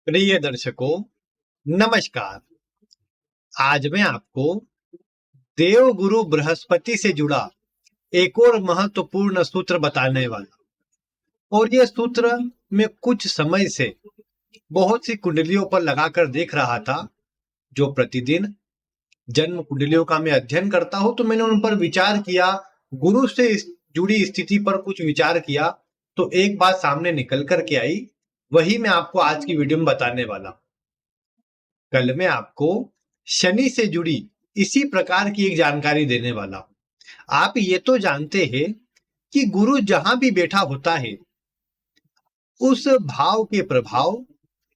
प्रिय दर्शकों, नमस्कार। आज मैं आपको देवगुरु बृहस्पति से जुड़ा एक और महत्वपूर्ण सूत्र बताने वाला और ये सूत्र मैं कुछ समय से बहुत सी कुंडलियों पर लगाकर देख रहा था। जो प्रतिदिन जन्म कुंडलियों का मैं अध्ययन करता हूं, तो मैंने उन पर विचार किया, गुरु से जुड़ी स्थिति पर कुछ विचार किया, तो एक बात सामने निकल कर के आई। वही मैं आपको आज की वीडियो में बताने वाला हूं। कल मैं आपको शनि से जुड़ी इसी प्रकार की एक जानकारी देने वाला हूं। आप ये तो जानते हैं कि गुरु जहां भी बैठा होता है, उस भाव के प्रभाव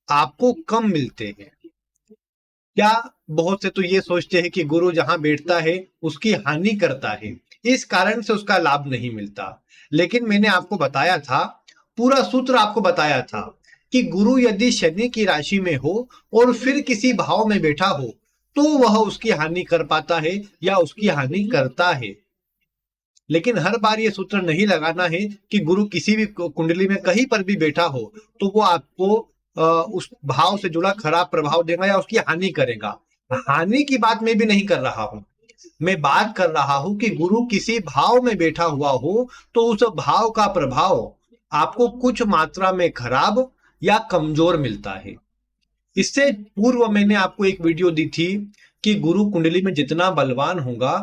आपको कम मिलते हैं। क्या बहुत से तो ये सोचते हैं कि गुरु जहां बैठता है उसकी हानि करता है, इस कारण से उसका लाभ नहीं मिलता। लेकिन मैंने आपको बताया था, पूरा सूत्र आपको बताया था कि गुरु यदि शनि की राशि में हो और फिर किसी भाव में बैठा हो, तो वह उसकी हानि कर पाता है या उसकी हानि करता है। लेकिन हर बार ये सूत्र नहीं लगाना है कि गुरु किसी भी कुंडली में कहीं पर भी बैठा हो तो वो आपको उस भाव से जुड़ा खराब प्रभाव देगा या उसकी हानि करेगा। हानि की बात मैं भी नहीं कर रहा हूं। मैं बात कर रहा हूं कि गुरु किसी भाव में बैठा हुआ हो तो उस भाव का प्रभाव आपको कुछ मात्रा में खराब या कमजोर मिलता है। इससे पूर्व मैंने आपको एक वीडियो दी थी कि गुरु कुंडली में जितना बलवान होगा,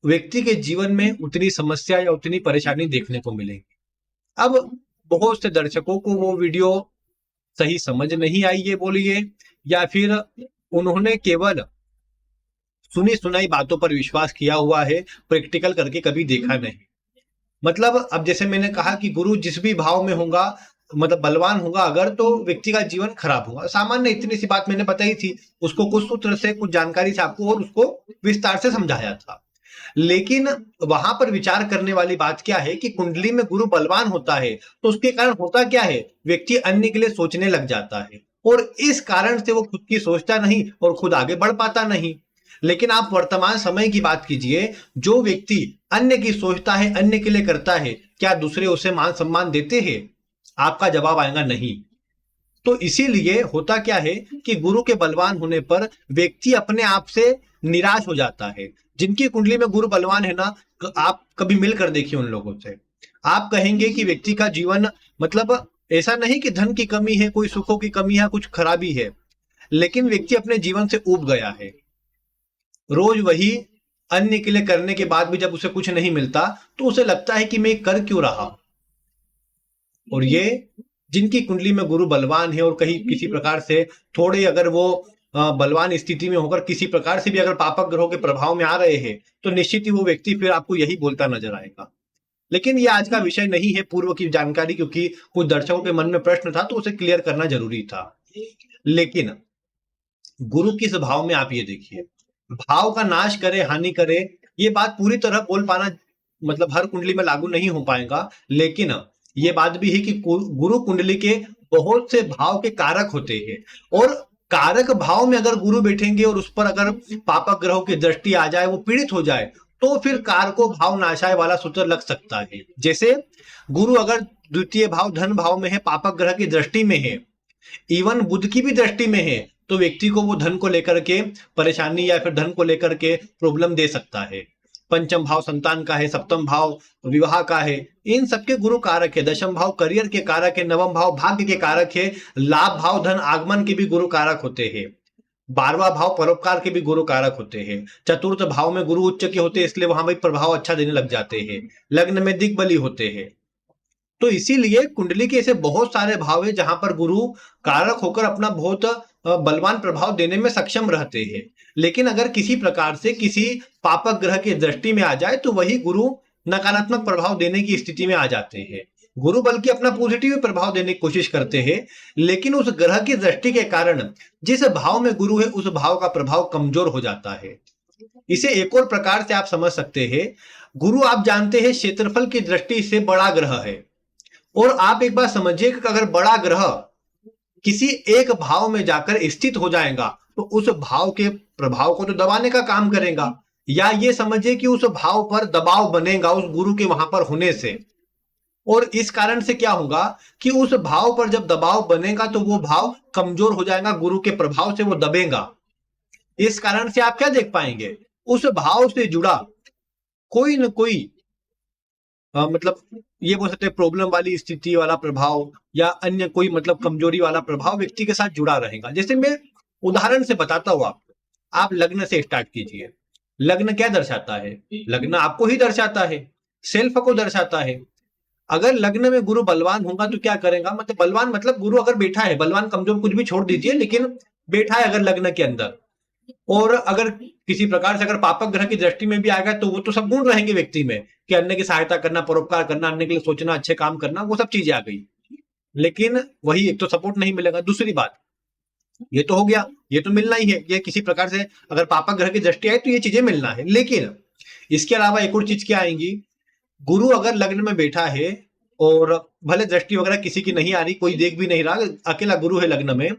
व्यक्ति के जीवन में उतनी समस्या या उतनी परेशानी देखने को मिलेगी। अब बहुत से दर्शकों को वो वीडियो सही समझ नहीं आई है बोलिए, या फिर उन्होंने केवल सुनी सुनाई बातों पर विश्वास किया हुआ है, प्रैक्टिकल करके कभी देखा नहीं। मतलब अब जैसे मैंने कहा कि गुरु जिस भी भाव में होगा, मतलब बलवान होगा अगर, तो व्यक्ति का जीवन खराब होगा। सामान्य इतनी सी बात मैंने बताई थी, उसको कुछ सूत्र से कुछ जानकारी से आपको और उसको विस्तार से समझाया था। लेकिन वहां पर विचार करने वाली बात क्या है कि कुंडली में गुरु बलवान होता है तो उसके कारण होता क्या है, व्यक्ति अन्य के लिए सोचने लग जाता है और इस कारण से वो खुद की सोचता नहीं और खुद आगे बढ़ पाता नहीं। लेकिन आप वर्तमान समय की बात कीजिए, जो व्यक्ति अन्य की सोचता है, अन्य के लिए करता है, क्या दूसरे उसे मान सम्मान देते हैं? आपका जवाब आएगा नहीं। तो इसीलिए होता क्या है कि गुरु के बलवान होने पर व्यक्ति अपने आप से निराश हो जाता है। जिनकी कुंडली में गुरु बलवान है ना, आप कभी मिलकर देखिए उन लोगों से, आप कहेंगे कि व्यक्ति का जीवन, मतलब ऐसा नहीं कि धन की कमी है, कोई सुखों की कमी है, कुछ खराबी है, लेकिन व्यक्ति अपने जीवन से ऊब गया है। रोज वही अन्य के लिए करने के बाद भी जब उसे कुछ नहीं मिलता तो उसे लगता है कि मैं कर क्यों रहा। और ये जिनकी कुंडली में गुरु बलवान है और कहीं किसी प्रकार से थोड़े अगर वो बलवान स्थिति में होकर किसी प्रकार से भी अगर पापक ग्रहों के प्रभाव में आ रहे हैं, तो निश्चित ही वो व्यक्ति फिर आपको यही बोलता नजर आएगा। लेकिन ये आज का विषय नहीं है, पूर्व की जानकारी, क्योंकि कुछ दर्शकों के मन में प्रश्न था तो उसे क्लियर करना जरूरी था। लेकिन गुरु किस भाव में, आप ये देखिए, भाव का नाश करे हानि करे, ये बात पूरी तरह बोल पाना मतलब हर कुंडली में लागू नहीं हो पाएगा। लेकिन ये बात भी है कि गुरु कुंडली के बहुत से भाव के कारक होते हैं और कारक भाव में अगर गुरु बैठेंगे और उस पर अगर पापक ग्रहों की दृष्टि आ जाए, वो पीड़ित हो जाए, तो फिर कारको भाव नाशाय वाला सूत्र लग सकता है। जैसे गुरु अगर द्वितीय भाव धन भाव में है, पापक ग्रह की दृष्टि में है, इवन बुध की भी दृष्टि में है, तो व्यक्ति को वो धन को लेकर के परेशानी या फिर धन को लेकर के प्रॉब्लम दे सकता है। पंचम भाव संतान का है, सप्तम भाव विवाह का है, इन सबके गुरु कारक है। दशम भाव करियर के कारक है, नवम भाव भाग्य के कारक है, लाभ भाव धन आगमन के भी गुरु कारक होते हैं, 12वां भाव परोपकार के भी गुरु कारक होते हैं, चतुर्थ भाव में गुरु उच्च के होते हैं, इसलिए वहां भी प्रभाव अच्छा देने लग जाते हैं, लग्न में दिग्बली होते हैं। तो इसीलिए कुंडली के ऐसे बहुत सारे भाव है जहां पर गुरु कारक होकर अपना बहुत बलवान प्रभाव देने में सक्षम रहते हैं। लेकिन अगर किसी प्रकार से किसी पापक ग्रह की दृष्टि में आ जाए तो वही गुरु नकारात्मक प्रभाव देने की स्थिति में आ जाते हैं। गुरु बल्कि अपना पॉजिटिव प्रभाव देने की कोशिश करते हैं, लेकिन उस ग्रह की दृष्टि के कारण जिस भाव में गुरु है उस भाव का प्रभाव कमजोर हो जाता है। इसे एक और प्रकार से आप समझ सकते हैं, गुरु आप जानते हैं क्षेत्रफल की दृष्टि से बड़ा ग्रह है, और आप एक बात समझिए कि अगर बड़ा ग्रह किसी एक भाव में जाकर स्थित हो जाएगा तो उस भाव के प्रभाव को तो दबाने का काम करेगा, या ये समझिए कि उस भाव पर दबाव बनेगा उस गुरु के वहां पर होने से। और इस कारण से क्या होगा कि उस भाव पर जब दबाव बनेगा तो वो भाव कमजोर हो जाएगा, गुरु के प्रभाव से वो दबेगा। इस कारण से आप क्या देख पाएंगे, उस भाव से जुड़ा कोई न कोई मतलब ये बोल सकते हैं प्रॉब्लम वाली स्थिति वाला प्रभाव या अन्य कोई मतलब कमजोरी वाला प्रभाव व्यक्ति के साथ जुड़ा रहेगा। जैसे मैं उदाहरण से बताता हूं आपको, आप लग्न से स्टार्ट कीजिए। लग्न क्या दर्शाता है? लग्न आपको ही दर्शाता है, सेल्फ को दर्शाता है। अगर लग्न में गुरु बलवान होगा तो क्या करेगा, मतलब बलवान मतलब गुरु अगर बैठा है, बलवान कमजोर कुछ भी छोड़ दीजिए, लेकिन बैठा है अगर लग्न के अंदर, और अगर किसी प्रकार से अगर पापक ग्रह की दृष्टि में भी आएगा तो वो तो सब गुण रहेंगे व्यक्ति में कि अन्य की सहायता करना, परोपकार करना, अन्य के लिए सोचना, अच्छे काम करना, वो सब चीजें आ गई। लेकिन वही एक तो सपोर्ट नहीं मिलेगा। दूसरी बात, ये तो हो गया, ये तो मिलना ही है, ये किसी प्रकार से अगर पापक ग्रह की दृष्टि आए तो ये चीजें मिलना है। लेकिन इसके अलावा एक और चीज क्या आएंगी, गुरु अगर लग्न में बैठा है और भले दृष्टि वगैरह किसी की नहीं आ रही, कोई देख भी नहीं रहा, अकेला गुरु है लग्न में,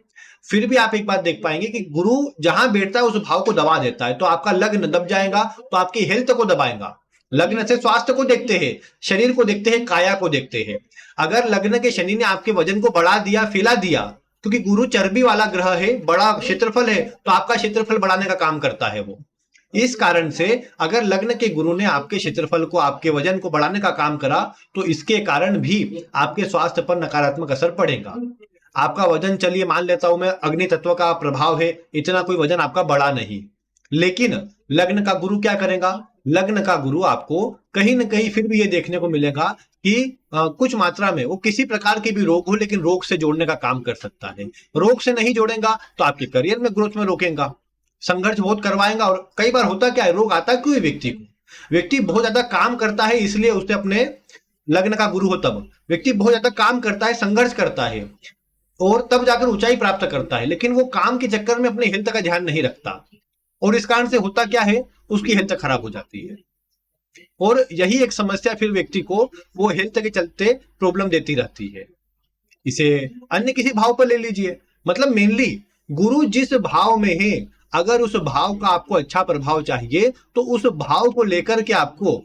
फिर भी आप एक बात देख पाएंगे कि गुरु जहां बैठता है उस भाव को दबा देता है, तो आपका लग्न दब जाएगा, तो आपकी हेल्थ को दबाएगा। लग्न से स्वास्थ्य को देखते हैं, शरीर को देखते हैं, काया को देखते हैं। अगर लग्न के शनि ने आपके वजन को बढ़ा दिया, फैला दिया, क्योंकि गुरु चर्बी वाला ग्रह है, बड़ा क्षेत्रफल है, तो आपका क्षेत्रफल बढ़ाने का काम करता है वो। इस कारण से अगर लग्न के गुरु ने आपके क्षेत्रफल को, आपके वजन को बढ़ाने का काम करा, तो इसके कारण भी आपके स्वास्थ्य पर नकारात्मक असर पड़ेगा। आपका वजन, चलिए मान लेता हूं मैं, अग्नि तत्व का प्रभाव है, इतना कोई वजन आपका बढ़ा नहीं, लेकिन लग्न का गुरु क्या करेगा, लग्न का गुरु आपको कहीं ना कहीं फिर भी ये देखने को मिलेगा कि कुछ मात्रा में वो किसी प्रकार के भी रोग हो, लेकिन रोग से जोड़ने का काम कर सकता है। रोग से नहीं जोड़ेगा तो आपके करियर में ग्रोथ में रोकेगा, संघर्ष बहुत करवाएगा। और कई बार होता क्या है, रोग आता क्यों है व्यक्ति को, व्यक्ति बहुत ज्यादा काम करता है, इसलिए उससे अपने लग्न का गुरु हो तब व्यक्ति बहुत ज्यादा काम करता है, संघर्ष करता है और तब जाकर ऊंचाई प्राप्त करता है, लेकिन वो काम के चक्कर में अपनी हेल्थ का ध्यान नहीं रखता, और इस कारण से होता क्या है, उसकी हेल्थ खराब हो जाती है। और यही एक समस्या फिर व्यक्ति को वो हेल्थ के चलते प्रॉब्लम देती रहती है। इसे अन्य किसी भाव पर ले लीजिए, मतलब मेनली गुरु जिस भाव में है, अगर उस भाव का आपको अच्छा प्रभाव चाहिए तो उस भाव को लेकर के आपको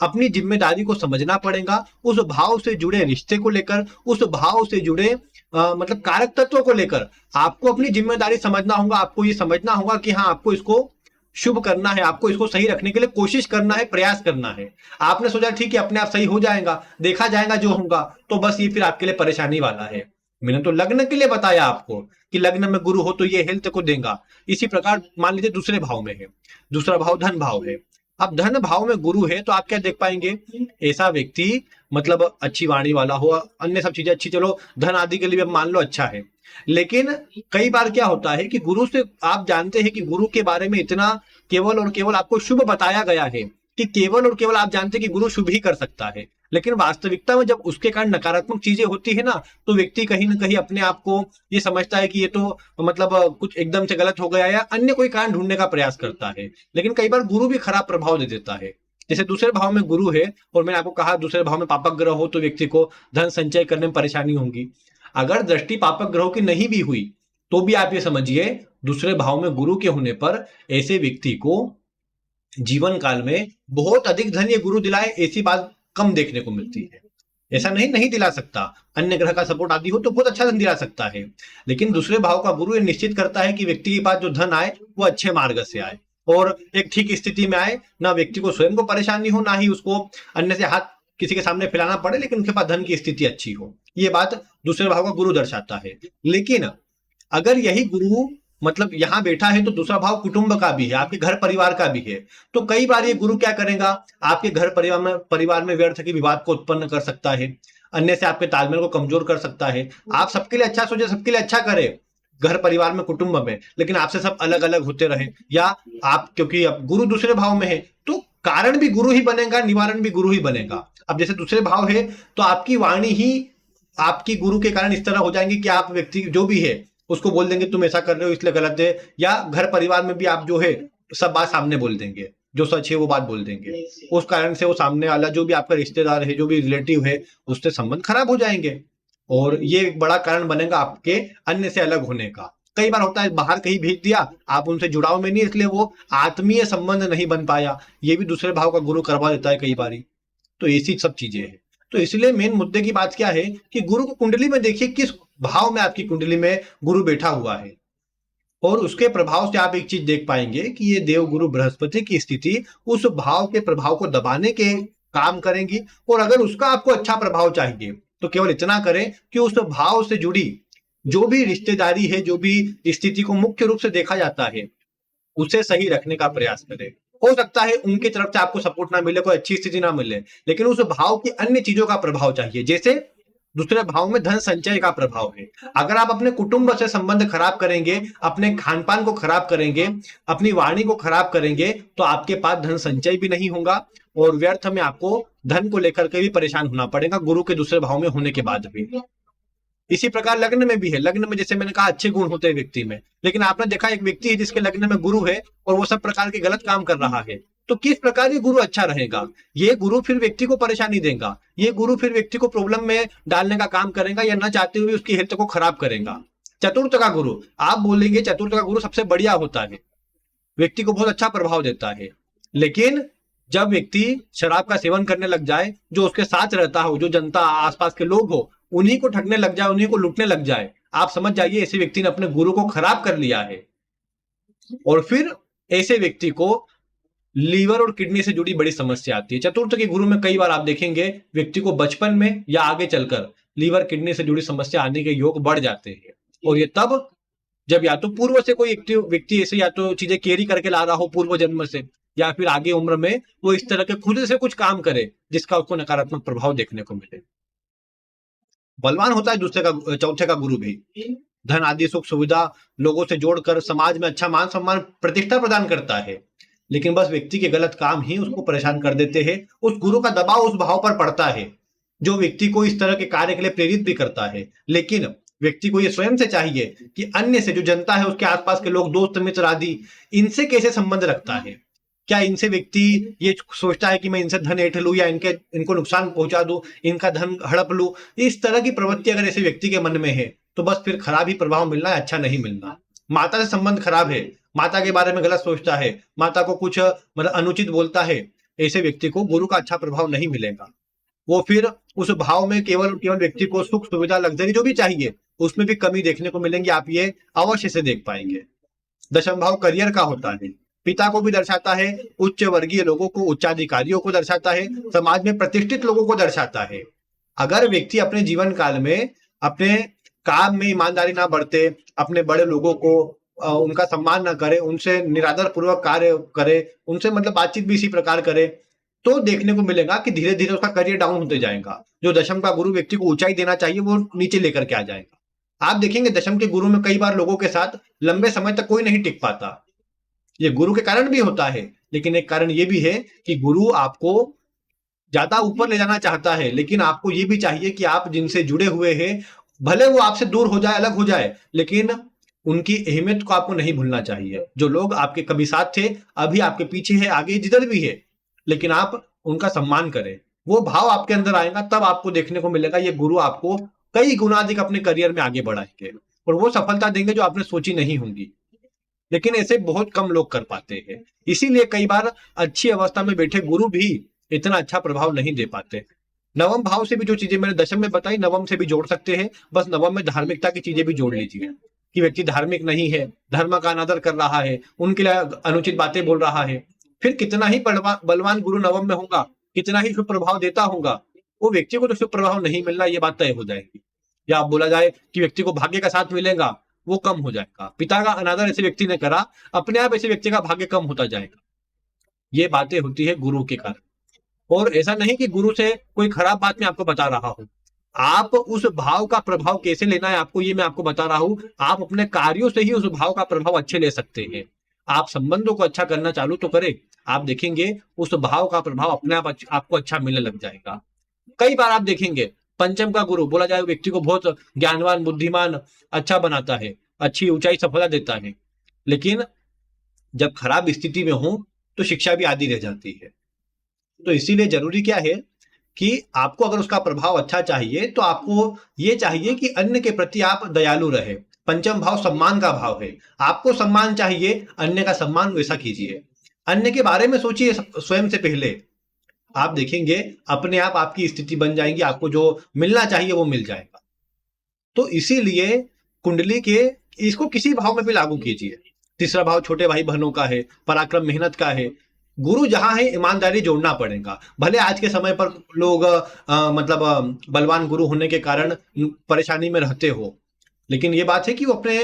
अपनी जिम्मेदारी को समझना पड़ेगा। उस भाव से जुड़े रिश्ते को लेकर, उस भाव से जुड़े मतलब कारक तत्वों को लेकर आपको अपनी जिम्मेदारी समझना होगा। आपको ये समझना होगा कि हाँ, आपको इसको शुभ करना है, आपको इसको सही रखने के लिए कोशिश करना है, प्रयास करना है। आपने सोचा ठीक है अपने आप सही हो जाएगा, देखा जाएगा जो होगा, तो बस ये फिर आपके लिए परेशानी वाला है। मैंने तो लग्न के लिए बताया आपको कि लग्न में गुरु हो तो ये हेल्थ को देगा। इसी प्रकार मान लीजिए दूसरे भाव में है, दूसरा भाव धन भाव है। अब धन भाव में गुरु है तो आप क्या देख पाएंगे, ऐसा व्यक्ति मतलब अच्छी वाणी वाला हो, अन्य सब चीजें अच्छी, चलो धन आदि के लिए मान लो अच्छा है। लेकिन कई बार क्या होता है कि गुरु से आप जानते हैं कि गुरु के बारे में इतना केवल और केवल आपको शुभ बताया गया है कि केवल और केवल आप जानते हैं कि गुरु शुभ ही कर सकता है, लेकिन वास्तविकता में जब उसके कारण नकारात्मक चीजें होती है ना, तो व्यक्ति कहीं ना कहीं अपने आप को ये समझता है कि ये तो मतलब कुछ एकदम से गलत हो गया या अन्य कोई कारण ढूंढने का प्रयास करता है। लेकिन कई बार गुरु भी खराब प्रभाव दे देता है। जैसे दूसरे भाव में गुरु है और मैंने आपको कहा दूसरे भाव में पापक ग्रह हो तो व्यक्ति को धन संचय करने में परेशानी होगी। अगर दृष्टि पापक ग्रहों की नहीं भी हुई तो भी आप ये समझिए दूसरे भाव में गुरु के होने पर ऐसे व्यक्ति को जीवन काल में बहुत अधिक धन ये गुरु दिलाए, ऐसी बात कम देखने को मिलती है। ऐसा नहीं नहीं दिला सकता, अन्य ग्रह का सपोर्ट आदि हो तो बहुत अच्छा धन दिला सकता है, लेकिन दूसरे भाव का गुरु ये निश्चित करता है कि व्यक्ति के पास जो धन आए वो अच्छे मार्ग से आए और एक ठीक स्थिति में आए, ना व्यक्ति को स्वयं को परेशानी हो, ना ही उसको अन्य से हाथ किसी के सामने फैलाना पड़े, लेकिन उनके पास धन की स्थिति अच्छी हो। ये बात दूसरे भाव का गुरु दर्शाता है। लेकिन अगर यही गुरु मतलब यहां बैठा है तो दूसरा भाव कुटुंब का भी है, आपके घर परिवार का भी है, तो कई बार ये गुरु क्या करेगा, आपके घर परिवार में व्यर्थ के विवाद को उत्पन्न कर सकता है, अन्य से आपके तालमेल को कमजोर कर सकता है। आप सबके लिए अच्छा सोचे, सबके लिए अच्छा करे घर परिवार में, कुटुंब में, लेकिन आपसे सब अलग अलग होते रहे, या आप क्योंकि अब गुरु दूसरे भाव में है तो कारण भी गुरु ही बनेगा, निवारण भी गुरु ही बनेगा। अब जैसे दूसरे भाव है तो आपकी वाणी ही आपकी गुरु के कारण इस तरह हो जाएंगे कि आप व्यक्ति जो भी है उसको बोल देंगे तुम ऐसा कर रहे हो इसलिए गलत है, या घर परिवार में भी आप जो है सब बात सामने बोल देंगे, जो सच है वो बात बोल देंगे। उस कारण से वो सामने वाला जो भी आपका रिश्तेदार है, जो भी रिलेटिव है, उससे संबंध खराब हो जाएंगे और ये एक बड़ा कारण बनेगा आपके अन्य से अलग होने का। कई बार होता है बाहर कहीं भेज दिया, आप उनसे जुड़ाव में नहीं, इसलिए वो आत्मीय संबंध नहीं बन पाया, ये भी दूसरे भाव का गुरु करवा देता है कई बारी। तो ऐसी सब चीजें हैं। तो इसलिए मेन मुद्दे की बात क्या है कि गुरु को कुंडली में देखिए किस भाव में आपकी कुंडली में गुरु बैठा हुआ है, और उसके प्रभाव से आप एक चीज देख पाएंगे कि ये देव गुरु बृहस्पति की स्थिति उस भाव के प्रभाव को दबाने के काम करेंगी। और अगर उसका आपको अच्छा प्रभाव चाहिए तो केवल इतना करें कि उस भाव से जुड़ी जो भी रिश्तेदारी है, जो भी स्थिति को मुख्य रूप से देखा जाता है, उसे सही रखने का प्रयास करें। हो सकता है उनकी तरफ से आपको सपोर्ट ना मिले, कोई अच्छी स्थिति ना मिले, लेकिन उस भाव की अन्य चीजों का प्रभाव चाहिए। जैसे दूसरे भाव में धन संचय का प्रभाव है। अगर आप अपने कुटुंब से संबंध खराब करेंगे, अपने खान पान को खराब करेंगे, अपनी वाणी को खराब करेंगे, तो आपके पास धन संचय भी नहीं होगा और व्यर्थ में आपको धन को लेकर के भी परेशान होना पड़ेगा, गुरु के दूसरे भाव में होने के बाद भी। इसी प्रकार लग्न में भी है। लग्न में जैसे मैंने कहा अच्छे गुण होते हैं व्यक्ति में, लेकिन आपने देखा एक व्यक्ति है जिसके लग्न में गुरु है और वो सब प्रकार के गलत काम कर रहा है, तो किस प्रकार ये गुरु अच्छा रहेगा? ये गुरु फिर व्यक्ति को परेशानी देगा, ये गुरु फिर व्यक्ति को प्रॉब्लम में डालने का काम करेगा या न चाहते हुए उसकी हेल्थ को खराब करेगा। चतुर्थ का गुरु, आप बोलेंगे चतुर्थ का गुरु सबसे बढ़िया होता है, व्यक्ति को बहुत अच्छा प्रभाव देता है, लेकिन जब व्यक्ति शराब का सेवन करने लग जाए, जो उसके साथ रहता हो, जो जनता आसपास के लोग हो, उन्हीं को ठगने लग जाए, उन्हीं को लूटने लग जाए, आप समझ जाइए ऐसे व्यक्ति ने अपने गुरु को खराब कर लिया है। और फिर ऐसे व्यक्ति को लीवर और किडनी से जुड़ी बड़ी समस्या आती है। चतुर्थ के गुरु में कई बार आप देखेंगे व्यक्ति को बचपन में या आगे चलकर लीवर किडनी से जुड़ी समस्या आने के योग बढ़ जाते हैं। और ये तब जब या तो पूर्व से कोई व्यक्ति ऐसे या तो चीजें कैरी करके ला रहा हो पूर्व जन्म से, या फिर आगे उम्र में वो इस तरह के खुद से कुछ काम करे जिसका उसको नकारात्मक प्रभाव देखने को मिले। बलवान होता है दूसरे का, चौथे का गुरु भी धन आदि सुख सुविधा लोगों से जोड़कर समाज में अच्छा मान सम्मान प्रतिष्ठा प्रदान करता है, लेकिन बस व्यक्ति के गलत काम ही उसको परेशान कर देते हैं। उस गुरु का दबाव उस भाव पर पड़ता है जो व्यक्ति को इस तरह के कार्य के लिए प्रेरित भी करता है। लेकिन व्यक्ति को ये स्वयं से चाहिए कि अन्य से, जो जनता है, उसके आसपास के लोग, दोस्त मित्र आदि, इनसे कैसे संबंध रखता है। क्या इनसे व्यक्ति ये सोचता है कि मैं इनसे धन ऐंठ लूं या इनको नुकसान पहुंचा दूं, इनका धन हड़प लूं? इस तरह की प्रवृत्ति अगर ऐसे व्यक्ति के मन में है तो बस फिर खराब ही प्रभाव मिलना है, अच्छा नहीं मिलना। माता से संबंध खराब है, माता के बारे में गलत सोचता है, माता को कुछ मतलब अनुचित बोलता है, ऐसे व्यक्ति को गुरु का अच्छा प्रभाव नहीं मिलेगा। वो फिर उस भाव में केवल व्यक्ति को सुख सुविधा लग्जरी जो भी चाहिए उसमें भी कमी देखने को मिलेंगी। आप ये अवश्य से देख पाएंगे। दशम भाव करियर का होता है, पिता को भी दर्शाता है, उच्च वर्गीय लोगों को, उच्चाधिकारियों को दर्शाता है, समाज में प्रतिष्ठित लोगों को दर्शाता है। अगर व्यक्ति अपने जीवन काल में अपने काम में ईमानदारी ना बरते, अपने बड़े लोगों को उनका सम्मान ना करे, उनसे निरादर पूर्वक कार्य करे, उनसे मतलब बातचीत भी इसी प्रकार करे, तो देखने को मिलेगा कि धीरे धीरे उसका करियर डाउन होते जाएगा। जो दशम का गुरु व्यक्ति को ऊंचाई देना चाहिए वो नीचे लेकर के आ जाएगा। आप देखेंगे दशम के गुरु में कई बार लोगों के साथ लंबे समय तक कोई नहीं टिक पाता। ये गुरु के कारण भी होता है, लेकिन एक कारण ये भी है कि गुरु आपको ज्यादा ऊपर ले जाना चाहता है, लेकिन आपको ये भी चाहिए कि आप जिनसे जुड़े हुए हैं भले वो आपसे दूर हो जाए, अलग हो जाए, लेकिन उनकी अहमियत को आपको नहीं भूलना चाहिए। जो लोग आपके कभी साथ थे, अभी आपके पीछे है, आगे जिधर भी है, लेकिन आप उनका सम्मान करें। वो भाव आपके अंदर आएगा तब आपको देखने को मिलेगा ये गुरु आपको कई गुना अधिक अपने करियर में आगे बढ़ाएंगे और वो सफलता देंगे जो आपने सोची नहीं होंगी। लेकिन ऐसे बहुत कम लोग कर पाते हैं, इसीलिए कई बार अच्छी अवस्था में बैठे गुरु भी इतना अच्छा प्रभाव नहीं दे पाते। नवम भाव से भी जो चीजें मैंने दशम में बताई, नवम से भी जोड़ सकते हैं। बस नवम में धार्मिकता की चीजें भी जोड़ लीजिए कि व्यक्ति धार्मिक नहीं है, धर्म का अनादर कर रहा है, उनके लिए अनुचित बातें बोल रहा है, फिर कितना ही बलवान गुरु नवम में होगा, कितना ही शुभ प्रभाव देता होगा, वो व्यक्ति को तो शुभ प्रभाव नहीं मिलना, ये बात तय हो जाएगी। या आप बोला जाए कि व्यक्ति को भाग्य का साथ मिलेगा, वो कम हो जाएगा। पिता का अनादर ऐसे व्यक्ति ने करा, अपने आप ऐसे व्यक्ति का भाग्य कम होता जाएगा। ये बातें होती है गुरु के कारण। और ऐसा नहीं कि गुरु से कोई खराब बात मैं आपको बता रहा हूं, आप उस भाव का प्रभाव कैसे लेना है आपको, ये मैं आपको बता रहा हूं। आप अपने कार्यों से ही उस भाव का प्रभाव अच्छे ले सकते हैं। आप संबंधों को अच्छा करना चालू तो करें, आप देखेंगे उस भाव का प्रभाव अपने आप आपको अच्छा मिलने लग जाएगा। कई बार आप देखेंगे पंचम का गुरु बोला जाए व्यक्ति को बहुत ज्ञानवान, बुद्धिमान, अच्छा बनाता है, अच्छी ऊंचाई सफलता देता है, लेकिन जब खराब स्थिति में हो तो शिक्षा भी आधी रह जाती है। तो इसीलिए जरूरी क्या है कि आपको अगर उसका प्रभाव अच्छा चाहिए तो आपको ये चाहिए कि अन्य के प्रति आप दयालु रहे। पंचम भाव सम्मान का भाव है, आपको सम्मान चाहिए, अन्य का सम्मान वैसा कीजिए। अन्य के बारे में सोचिए स्वयं से पहले। आप देखेंगे अपने आप आपकी स्थिति बन जाएगी, आपको जो मिलना चाहिए वो मिल जाएगा। तो इसीलिए कुंडली के इसको किसी भाव में भी लागू कीजिए। तीसरा भाव छोटे भाई बहनों का है, पराक्रम मेहनत का है। गुरु जहां है ईमानदारी जोड़ना पड़ेगा। भले आज के समय पर लोग मतलब बलवान गुरु होने के कारण परेशानी में रहते हो, लेकिन ये बात है कि वो अपने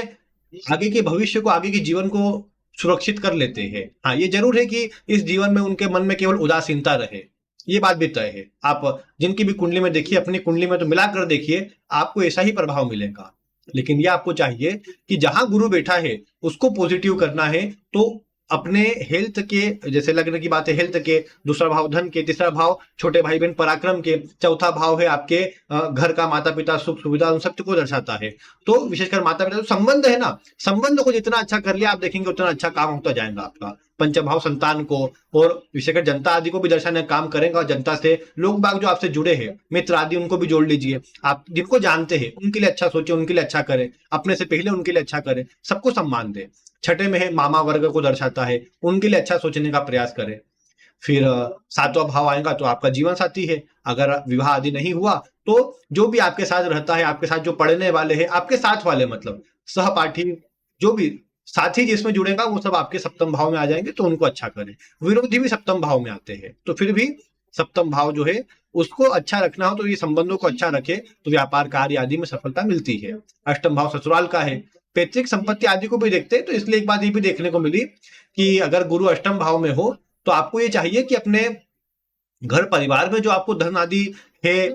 आगे के भविष्य को, आगे के जीवन को सुरक्षित कर लेते हैं। हाँ, ये जरूर है कि इस जीवन में उनके मन में केवल उदासीनता रहे, ये बात भी तय है। आप जिनकी भी कुंडली में देखिए, अपनी कुंडली में तो मिलाकर देखिए, आपको ऐसा ही प्रभाव मिलेगा। लेकिन ये आपको चाहिए कि जहां गुरु बैठा है उसको पॉजिटिव करना है। तो अपने हेल्थ के, जैसे लग्न की बात है हेल्थ के, दूसरा भाव धन के, तीसरा भाव छोटे भाई बहन पराक्रम के, चौथा भाव है आपके घर का, माता पिता सुख सुविधा उन सब को दर्शाता है। तो विशेषकर माता पिता जो संबंध है ना, संबंध को जितना अच्छा कर लिया आप देखेंगे उतना अच्छा काम होता जाएगा आपका। पंचभाव संतान को और विशेषकर जनता आदि को भी दर्शाने का काम करेगा। और जनता से लोग बाग जो आपसे जुड़े हैं, मित्र आदि, उनको भी जोड़ लीजिए। आप जिनको जानते हैं उनके लिए अच्छा सोचे, उनके लिए अच्छा करें, अपने से पहले उनके लिए अच्छा करें, सबको सम्मान दें। छठे में है मामा वर्ग को दर्शाता है, उनके लिए अच्छा सोचने का प्रयास करें। फिर सातवां भाव आएगा तो आपका जीवन साथी है। अगर विवाह आदि नहीं हुआ तो जो भी आपके साथ रहता है, आपके साथ जो पढ़ने वाले हैं, आपके साथ वाले मतलब सहपाठी, जो भी साथी जिसमें जुड़ेगा वो सब आपके सप्तम भाव में आ जाएंगे, तो उनको अच्छा करें। विरोधी भी सप्तम भाव में आते हैं, तो फिर भी सप्तम भाव जो है उसको अच्छा रखना हो तो ये संबंधों को अच्छा रखे तो व्यापार कार्य आदि में सफलता मिलती है। अष्टम भाव ससुराल का है, पैतृक संपत्ति आदि को भी देखते हैं। तो इसलिए एक बात ये भी देखने को मिली कि अगर गुरु अष्टम भाव में हो तो आपको ये चाहिए कि अपने घर परिवार में जो आपको धन आदि है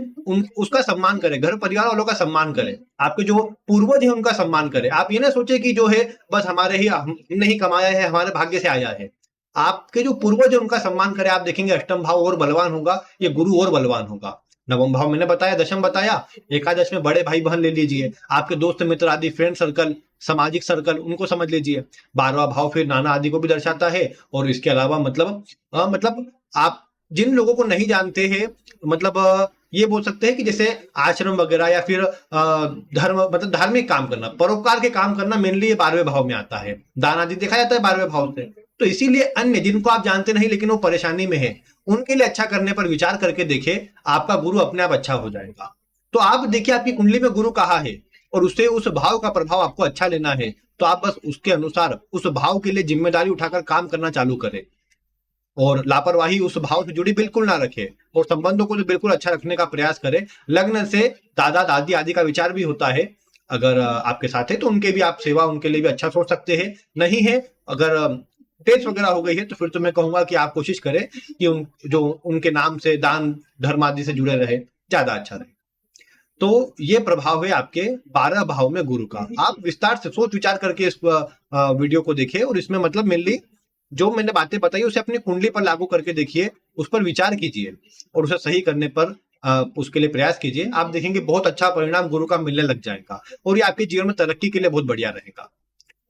उसका सम्मान करें, घर परिवार वालों का सम्मान करें, आपके जो पूर्वज है उनका सम्मान करें। आप ये ना सोचे कि जो है बस हमारे ही, हमने ही कमाया है, हमारे भाग्य से आया है। आपके जो पूर्वज है उनका सम्मान करें। आप देखेंगे अष्टम भाव और बलवान होगा, ये गुरु और बलवान होगा। नवम भाव मैंने बताया, दशम बताया, एकादश में बड़े भाई बहन ले लीजिए, आपके दोस्त मित्र आदि, फ्रेंड सर्कल, सामाजिक सर्कल, उनको समझ लीजिए। 12वां भाव फिर नाना आदि को भी दर्शाता है। और इसके अलावा मतलब आप जिन लोगों को नहीं जानते हैं, मतलब ये बोल सकते हैं कि जैसे आश्रम वगैरह या फिर धर्म, मतलब धार्मिक काम करना, परोपकार के काम करना, मेनली ये 12वें भाव में आता है। दान आदि देखा जाता है 12वें भाव से। तो इसीलिए अन्य जिनको आप जानते नहीं लेकिन वो परेशानी में है, उनके लिए अच्छा करने पर विचार करके देखे, आपका गुरु अपने आप अच्छा हो जाएगा। तो आप देखिए आपकी कुंडली में गुरु कहाँ है और उससे उस भाव का प्रभाव आपको अच्छा लेना है, तो आप बस उसके अनुसार उस भाव के लिए जिम्मेदारी उठाकर काम करना चालू करें। और लापरवाही उस भाव से जुड़ी बिल्कुल ना रखे और संबंधों को तो बिल्कुल अच्छा रखने का प्रयास करें। लग्न से दादा दादी आदि का विचार भी होता है। अगर आपके साथ है तो उनके भी आप सेवा, उनके लिए भी अच्छा सोच सकते हैं। नहीं है, अगर डेथ वगैरह हो गई है तो फिर तो मैं कहूंगा कि आप कोशिश करें कि जो उनके नाम से दान धर्म आदि से जुड़े रहे, ज्यादा अच्छा रहे। तो ये प्रभाव है आपके 12 भाव में गुरु का। आप विस्तार से सोच विचार करके इस वीडियो को देखिए और इसमें मतलब मेनली जो मैंने बातें बताई उसे अपनी कुंडली पर लागू करके देखिए, उस पर विचार कीजिए और उसे सही करने पर उसके लिए प्रयास कीजिए। आप देखेंगे बहुत अच्छा परिणाम गुरु का मिलने लग जाएगा और ये आपके जीवन में तरक्की के लिए बहुत बढ़िया रहेगा।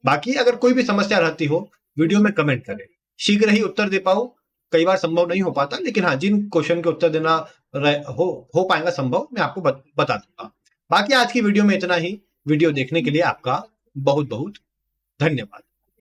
बाकी अगर कोई भी समस्या रहती हो, वीडियो में कमेंट करें, शीघ्र ही उत्तर दे पाऊं। कई बार संभव नहीं हो पाता, लेकिन हाँ, जिन क्वेश्चन के उत्तर देना हो पाएगा संभव, मैं आपको बता दूंगा। बाकी आज की वीडियो में इतना ही। वीडियो देखने के लिए आपका बहुत बहुत धन्यवाद।